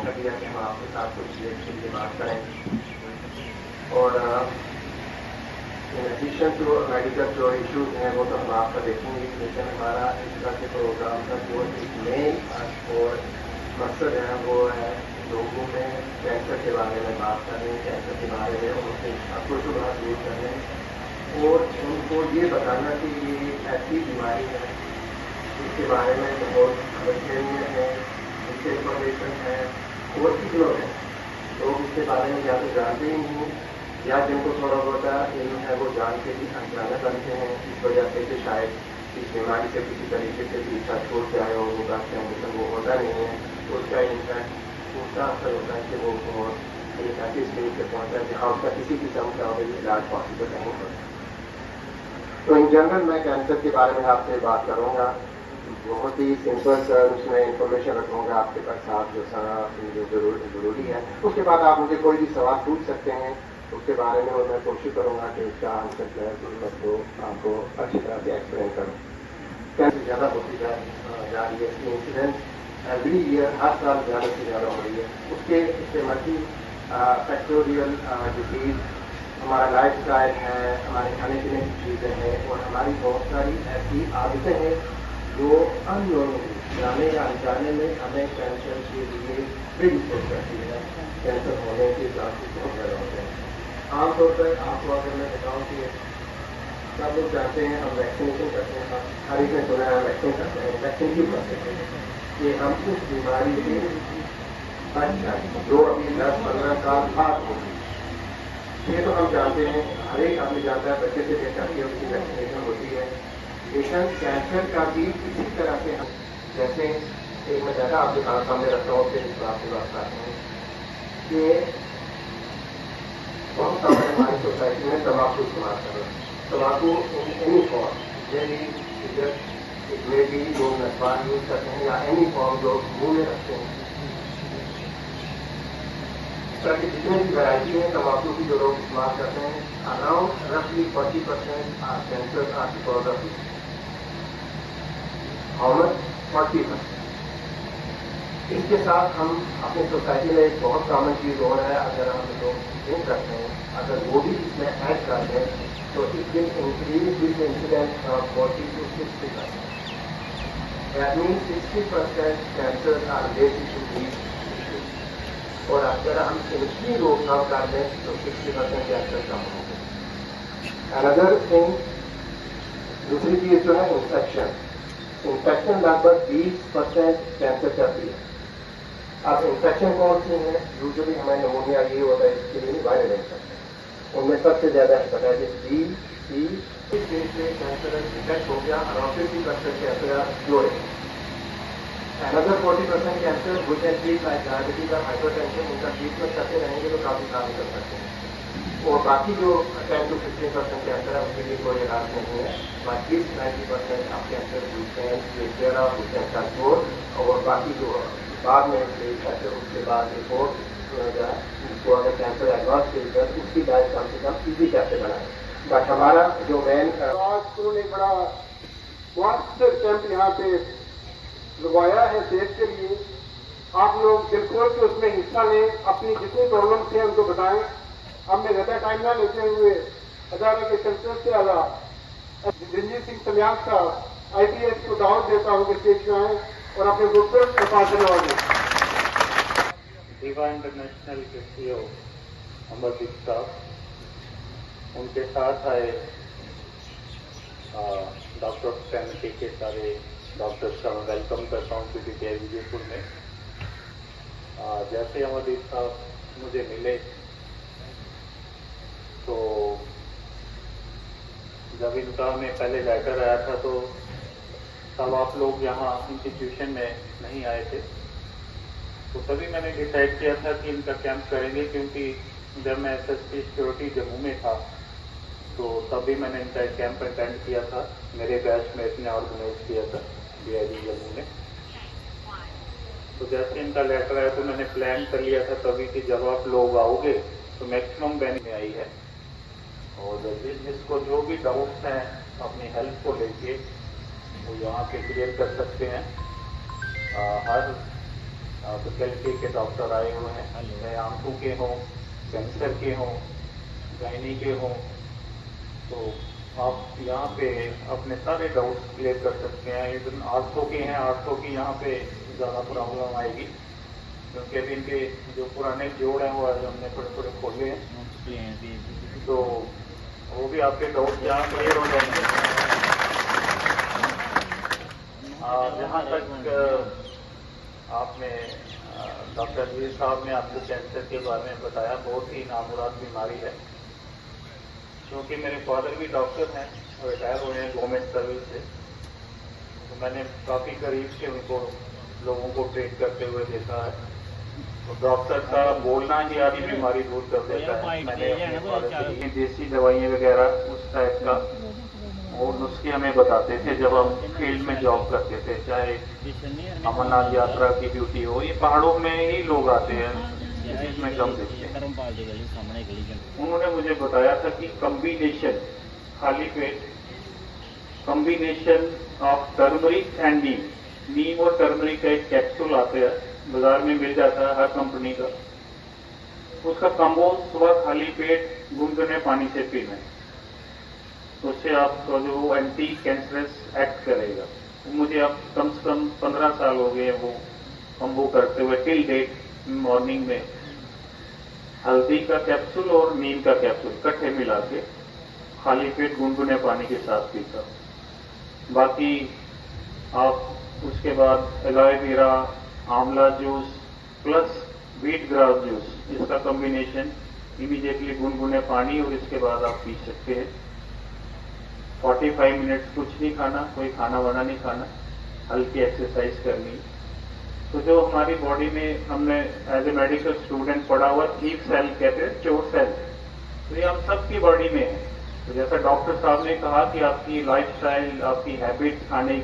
कर दिया कि हम आपके साथ कुछ देर के लिए बात करें। और इन एडिशन टू मेडिकल जो इश्यूज हैं वो तो हम आपका देखेंगे, लेकिन हमारा इस तरह के प्रोग्राम का जो एक मेन और मकसद है वो है लोगों में कैंसर के बारे में बात करने, कैंसर के बारे में उनसे अफसोस दूर करने और उनको ये बताना कि ये ऐसी बीमारी है इसके बारे में बहुत गलतफहमियाँ हैं, इससे इंफॉर्मेशन है और कितने लोग हैं लोग इसके बारे में या तो जानते ही नहीं या जिनको थोड़ा बहुत इल्म है वो जान के भी अनजाना करते हैं, इस वजह से कि शायद इस बीमारी से किसी तरीके से पीछा छोड़ के आए और होगा कैंसर वो होता नहीं है, उसका इम्पैक्ट उसका असर होता है कि वो बहुत एक ऐसी स्टेज पे पहुँचा है जहाँ उसका किसी किस्म का इलाज पॉसिबल नहीं होता। तो इन जनरल मैं कैंसर के बारे में आपसे बात करूँगा, बहुत ही सिंपल सर उसमें इंफॉर्मेशन रखूँगा आपके पास साथ जो सारा जो जरूरी है। उसके बाद आप मुझे कोई भी सवाल पूछ सकते हैं उसके बारे में और मैं कोशिश करूँगा कि उसका आंसर जो है तो आपको अच्छी तरह से एक्सप्लेन करूँ। कैंसर ज़्यादा होती जा रही है, इसकी इंसिडेंस एवरी ईयर हर साल ज़्यादा से ज़्यादा हो रही है। उसके मल्टी फैक्टोरियल डिजीज हमारा लाइफ स्टाइल है, हमारे खाने पीने की चीज़ें हैं और हमारी बहुत सारी ऐसी आदतें हैं जो अननोइंगली जाने या अनजाने में हमें कैंसर के लिए प्रिडिस्पोज करती है, कैंसर होने के चांसेस बहुत ज़्यादा होते हैं। आमतौर पर आपको अगर मैं बताऊँ कि सब लोग चाहते हैं हम वैक्सीनेशन करते हैं, हर एक ने सुना है वैक्सीन करते हैं, वैक्सीन क्यों करते हैं कि हम उस बीमारी से बच जाए जो अभी 10-15 साल बाद होगी। ये तो हम जानते हैं, हर एक आदमी जानता है, बच्चे से लेकर के उसकी वैक्सीनेशन होती है। लेकिन कैंसर का भी इसी तरह से हम जैसे एक मैं ज़्यादा आपके सामने रखता हूँ फिर इस बात की बात करता हूँ कि बहुत सारे हमारी सोसाइटी में तम्बाकू इस्तेमाल कर रहे हैं। तम्बाकू एनी फॉर्म जैसे सिगरेट इसमें भी लोग नशवान यूज करते हैं या एनी फॉर्म लोग मुँह में रखते हैं। इस तरह की जितनी भी वैरायटी है तम्बाकू की जो लोग इस्तेमाल करते हैं, अराउंड रफली 40% cancer are because of it. How much? 40%। इसके साथ हम अपनी सोसाइटी में एक बहुत कॉमन चीज हो रहा है, अगर हम लोग थिंक करते हैं, अगर वो भी इसमें ऐड करते हैं तो it will increase this incidence from 40 to 60%। That means 60% cancer are related to these issues और अगर हम इनकी रोकथाम कर दें तो 60% कैंसर कम होंगे। अनदर थिंग दूसरी चीज जो है इंफेक्शन लगभग 20% कैंसर करती है। अब इन्फेक्शन कौन सी है? यूजुअली हमें निमोनिया ये होता है, इसके लिए वायरल इन्फेक्शन। उनमें सबसे ज्यादा हेपेटाइटिस बी, सी, इस केस में कैंसर इफेक्ट हो गया, around 50% cancer flooring. Another 40% cancer which can treat like diabetes और हाइपरटेंशन, उनका ट्रीटमेंट करते रहेंगे तो काफी काम कर सकते हैं। और बाकी जो 10 to 15% कैंसर है उसके लिए कोई इलाज नहीं है, बाकी 90% आप कैंसर कंट्रोल और बाकी जो बाद में कैंसर उसके बाद रिपोर्ट जिसको अगर कैंसर एडवांस स्टेज है उसकी लाइफ कम से कम इजी कैसे बनाए। बट हमारा जो मेन उन्होंने बड़ा स्वास्थ्य कैंप यहाँ पे लगवाया है सेहत के लिए। आप लोग बिल्कुल कि उसमें हिस्सा लें, अपनी जितनी प्रॉब्लम थे उनको बताएं। अब मैं ज्यादा टाइम ना लेते हुए अदालत के सेंसर से आला रंजीत सिंह सल्यान साहब IPS को दावत देता हूँ कि स्टेज में आए और अपने ग्रुप को पास करवा दें। दीवा इंटरनेशनल के CEO अमरदीप साहब, उनके साथ आए डॉक्टर फैमिली के सारे डॉक्टर्स का मैं वेलकम करता हूँ PTTI विजयपुर में। जैसे अमरदीप साहब मुझे मिले तो जब इनका में पहले लेटर आया था तो तब आप लोग यहाँ इंस्टीट्यूशन में नहीं आए थे, तो तभी मैंने डिसाइड किया था कि इनका कैंप करेंगे, क्योंकि जब मैं SSP सिक्योरिटी जम्मू में था तो तभी मैंने इनका एक कैंप अटेंड किया था, मेरे बैचमेट ने ऑर्गेनाइज किया था DIG जम्मू में। तो जैसे इनका लेटर आया तो मैंने प्लान कर लिया था तभी कि जब आप लोग आओगे तो मैक्सिमम बेनिफिट आई है और जिसको जो भी डाउट्स हैं अपनी हेल्थ को लेके वो यहाँ पे क्लियर कर सकते हैं। हर स्पेशलिटी के डॉक्टर आए हुए हैं, चाहे आंखों के हों, कैंसर के हों, गायनी के हों। तो आप यहाँ पे अपने सारे डाउट्स क्लियर कर सकते हैं। इवन आर्थो के हैं, आर्थो की यहाँ पे ज़्यादा प्रॉब्लम आएगी, क्योंकि अभी इनके जो पुराने जोड़ हैं वो आज हमने थोड़े थोड़े खोले हैं, तो वो भी आपके डाउट यहाँ क्लियर हो जाएंगे। जहाँ तक आपने डॉक्टर अजीज साहब ने आपको कैंसर के बारे में बताया, बहुत ही नामुराद बीमारी है। क्योंकि मेरे फादर भी डॉक्टर हैं, रिटायर हुए हैं गवर्नमेंट सर्विस से, तो मैंने काफ़ी करीब से उनको लोगों को ट्रीट करते हुए देखा है। तो डॉक्टर का बोलना ही आधी बीमारी दूर कर देता है। मैंने अपने फादर से देसी दवाइयाँ वगैरह उस टाइप का और नुस्खे हमें बताते थे जब हम फील्ड में जॉब करते थे, चाहे अमरनाथ यात्रा की ड्यूटी हो। ये पहाड़ों में ही लोग आते हैं, इसमें कम देखते हैं। उन्होंने मुझे बताया था कि कॉम्बिनेशन, खाली पेट कॉम्बिनेशन ऑफ टर्मरिक एंड नीम और टर्मरिक का एक कैप्सूल आते हैं, बाजार में मिल जाता है हर कंपनी का। उसका कॉम्बो सुबह खाली पेट गुनगुने पानी से पीना है, तो उससे आपका जो एंटी कैंसरस एक्ट करेगा। तो मुझे अब कम से कम 15 साल हो गए वो कॉम्बो करते हुए। टिल डेट मॉर्निंग में हल्दी का कैप्सूल और नीम का कैप्सूल इकट्ठे मिला के खाली पेट गुनगुने पानी के साथ पीता। बाकी आप उसके बाद एलोवेरा, आंवला juice plus wheat grass juice, इसका कॉम्बिनेशन इमीडिएटली गुनगुने पानी और इसके बाद आप पी सकते हैं। 45 मिनट्स कुछ नहीं खाना, कोई खाना वाना नहीं खाना, हल्की एक्सरसाइज करनी। तो जो हमारी बॉडी में हमने एज ए मेडिकल स्टूडेंट पढ़ा हुआ चीफ सेल कहते हैं, चोर सेल, तो ये हम सबकी बॉडी में है। तो जैसा डॉक्टर साहब ने कहा कि आपकी लाइफस्टाइल, आपकी हैबिट्स, खाने की